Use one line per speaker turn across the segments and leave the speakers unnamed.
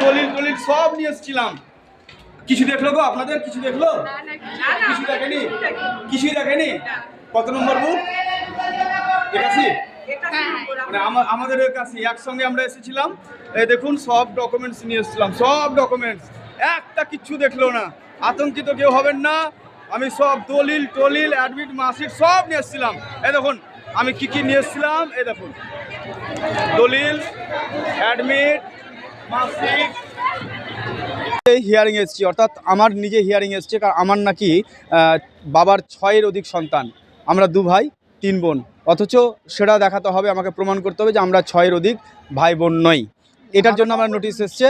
দলিল টলিল সব নিয়ে এসেছিলাম। কিছু দেখলো গো আপনাদের? কিছু দেখলো? কিছু দেখেনি? কিছুই দেখেনি? কত নম্বর বুথ? 81? মানে আমাদের কাছে একসঙ্গে আমরা এসেছিলাম। এই দেখুন সব ডকুমেন্টস নিয়ে এসেছিলাম, সব ডকুমেন্টস, একটা কিচ্ছু দেখলো না। আতঙ্কিত কেউ হবেন না, আমি সব দলিল টলিল অ্যাডমিট মার্কশিট সব নিয়ে এসেছিলাম। এই দেখুন আমি কি কি নিয়ে এসেছিলাম, এই দেখুন দলিল অ্যাডমিট মার্কশিট। হিয়ারিং এসেছি, অর্থাৎ আমার নিজে হিয়ারিং এসছে, কারণ আমার নাকি বাবার 6-এর অধিক সন্তান, আমরা 2 ভাই 3 বোন, অথচ সেটা দেখাতে হবে, আমাকে প্রমাণ করতে হবে যে আমরা 6-এর অধিক ভাই বোন নই। এটার জন্য আমার নোটিশ এসছে,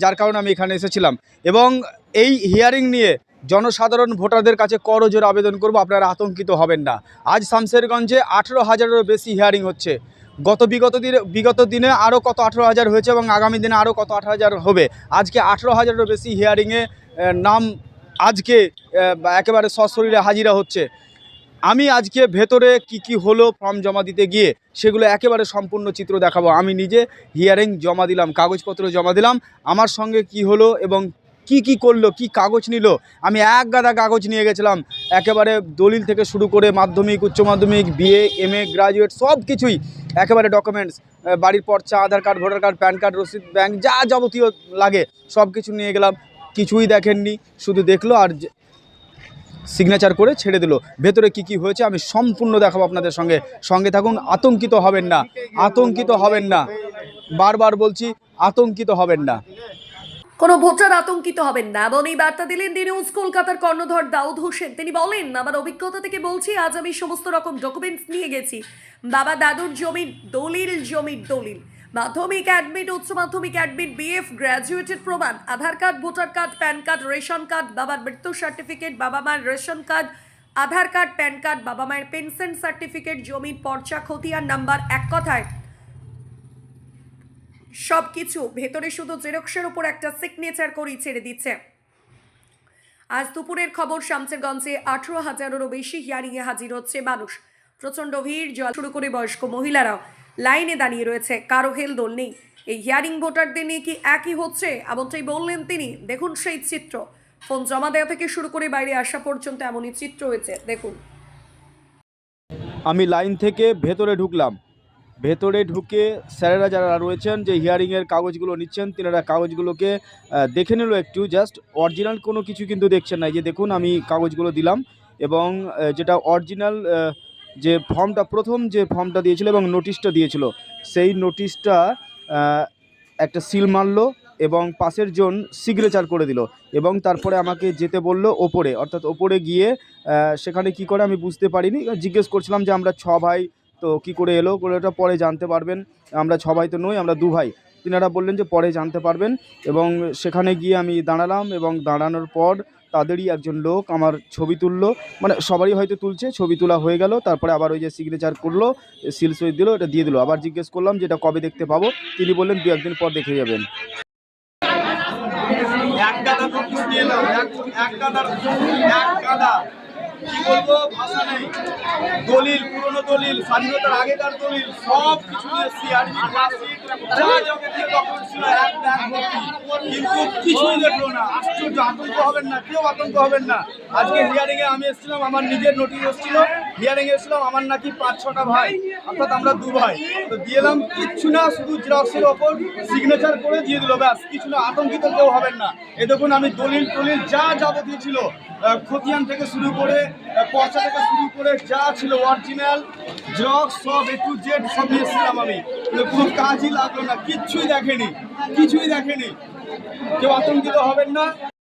যার কারণে আমি এখানে এসেছিলাম। এবং এই হিয়ারিং নিয়ে জনসাধারণ ভোটারদের কাছে করজোড়ে আবেদন করব, আপনারা আতঙ্কিত হবেন না। আজ শামশেরগঞ্জে 18,000-এরও বেশি হিয়ারিং হচ্ছে। বিগত দিনে আরও কত 18,000 হয়েছে এবং আগামী দিনে আরও কত 18,000 হবে। আজকে 18,000-এরও বেশি হিয়ারিংয়ে নাম আজকে একেবারে সশরীরে হাজিরা হচ্ছে। আমি আজকে ভেতরে কি হলো ফর্ম জমা দিতে গিয়ে সেগুলো একেবারে সম্পূর্ণ চিত্র দেখাবো। আমি নিজে হিয়ারিং জমা দিলাম, কাগজপত্র জমা দিলাম, আমার সঙ্গে কি হলো এবং কি করলো, কি কাগজ নিল। আমি এক গাদা কাগজ নিয়ে গেছিলাম, একেবারে দলিল থেকে শুরু করে মাধ্যমিক, উচ্চ মাধ্যমিক, বিএ, এমএ, গ্রাজুয়েট সব কিছুই, একেবারে ডকুমেন্টস, বাড়ির পর্চা, Aadhaar card, voter card, PAN card, রসিদ, ব্যাংক, যা যাবতীয় লাগে সব কিছু নিয়ে গেলাম। কিছুই দেখেননি, শুধু দেখলো আর সিগনেচার করে ছেড়ে দিল। ভেতরে কি হয়েছে আমি সম্পূর্ণ দেখাবো আপনাদের সঙ্গে। সঙ্গে থাকুন, আতঙ্কিত হবেন না, আতঙ্কিত হবেন না, বারবার বলছি আতঙ্কিত হবেন না।
কোনো ভোটার আতঙ্কিত হবেন না এমন এই বার্তা দিলেন দি নিউজ কলকাতার কর্ণধর দাউদ হোসেন। তিনি বলেন, আমার অভিজ্ঞতা থেকে বলছি, আজ আমি সমস্ত রকম ডকুমেন্টস নিয়ে গেছি। বাবা দাদুর জমির দলিল, মাধ্যমিক অ্যাডমিট, উচ্চ মাধ্যমিক অ্যাডমিট, বিএফ, গ্র্যাজুয়েটের প্রমাণ, Aadhaar card, voter card, PAN card, ration card, বাবার মৃত্যু সার্টিফিকেট, বাবা মায়ের ration card, Aadhaar card, PAN card, বাবা মায়ের পেনশন সার্টিফিকেট, জমির পর্চা, খতিয়ান নাম্বার, এক কথায় সব কিছু ভেতরে শুধু জেরক্সের উপর একটা সিগনেচার করেই ছেড়ে দিচ্ছে। আজ দুপুরের খবর, শামশেরগঞ্জে 18,000-এরও বেশি হিয়ারিংয়ে হাজির হচ্ছে মানুষ। প্রচণ্ড ভিড়, জল শুরু করে বয়স্ক মহিলারাও লাইনে দাঁড়িয়ে রয়েছে, কারো হেলদোল নেই। এই হিয়ারিং ভোটারদের নিয়ে কি একই হচ্ছে এমনটাই বললেন তিনি। দেখুন সেই চিত্র, ফোন জমা দেওয়া থেকে শুরু করে বাইরে আসা পর্যন্ত এমনই চিত্র হয়েছে, দেখুন।
আমি লাইন থেকে ভেতরে ঢুকলাম, ভেতরে ঢুকে স্যারেরা যারা রয়েছেন যে হিয়ারিংয়ের কাগজগুলো নিচ্ছেন, তিনারা কাগজগুলোকে দেখে নিল একটু, জাস্ট অরিজিনাল কোনো কিছু কিন্তু দেখছেন না। যে দেখুন আমি কাগজগুলো দিলাম এবং যেটা অরিজিনাল যে ফর্মটা, প্রথম যে ফর্মটা দিয়েছিল এবং নোটিশটা দিয়েছিল, সেই নোটিশটা একটা সিল মারলো এবং পাশের জন সিগনেচার করে দিল এবং তারপরে আমাকে যেতে বলল ওপরে, অর্থাৎ ওপরে গিয়ে সেখানে কি করে আমি বুঝতে পারিনি, জিজ্ঞেস করছিলাম যে আমরা 6 ভাই, তো কি করে এলো, ওটা পরে জানতে পারবেন, আমরা 6 ভাই তো নই, আমরা 2 ভাই। তিনারা বললেন যে পরে জানতে পারবেন এবং সেখানে গিয়ে আমি দাঁড়ালাম এবং দাঁড়ানোর পর তাদেরই একজন লোক আমার ছবি তুললো, মানে সবারই হয়তো তুলছে, ছবি তোলা হয়ে গেল, তারপরে আবার ওই যে সিগনেচার করলো, সিল সই দিল, এটা দিয়ে দিল। আবার জিজ্ঞেস করলাম যে এটা কবে দেখতে পাবো, তিনি বললেন 2-1 দিন পর দেখে যাবেন। কি বলবো, ভাষা নেই। দলিল, পুরনো দলিল, স্বাধীনতার আগেকার দলিল, সব কিছু নিয়ে এসেছি, যা যাবতীয় ডকুমেন্ট ছিল কিন্তু কিছুই দেখলো না। আশ্চর্য, আতঙ্ক হবেন না, কেউ আতঙ্ক হবেন না। আজকে হিয়ারিংয়ে আমি এসেছিলাম, আমার নিজের নোটিশ এসেছিল, হিয়ারিংয়ে এসেছিলাম, আমার নাকি 5-6টা ভাই, অর্থাৎ আমরা 2 ভাই, তো দিলাম, কিচ্ছু না, শুধু জেরক্সের ওপর সিগনেচার করে দিয়ে দিল, ব্যাস, কিছু না, আতঙ্কিত কেউ হবেন না। এ দেখুন আমি দলিল টলিল যা যাবতীয় ছিল, খতিয়ান থেকে শুরু করে, পর্চা থেকে শুরু করে যা ছিল অরিজিনাল জেরক্স সব A to Z সব নিয়ে এসেছিলাম আমি, কোনো কাজই লাগলো না, কিছুই দেখেনি, কেউ আতঙ্কিত হবেন না।